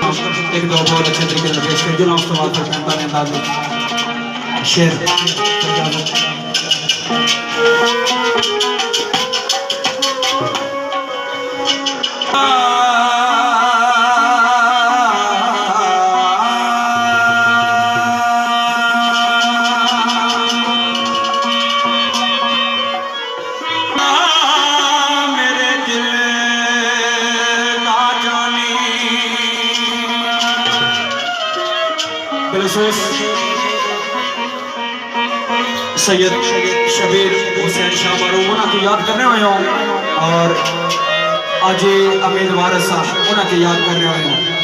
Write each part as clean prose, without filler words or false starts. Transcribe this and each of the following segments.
एक दो बहुत अच्छे तरीके से पेश कर जुलाम तो बात करता है अंदाज में शेर सैयद शबीर हुसैन शाह मरूम को याद करने हुए हों और आज अमीर वारिस साहब उन्हें याद करने हुए हों।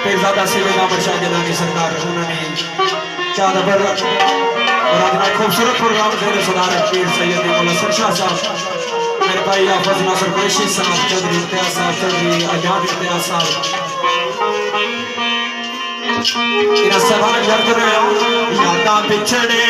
पेरजादा सैयदा बरशा गिलानी सरकार उन्होंने चाँद पर और आज खूबसूरत प्रोग्राम दे सदार पीर सैयद मुल्ला शाह साहब मेरे भाई हाफिज नासिर कुरैशी साहब चौधरी इम्तियाज साहब चौधरी आजाद इम्तियाज साहब इन सब याद कर रहे हो यादा पिछड़े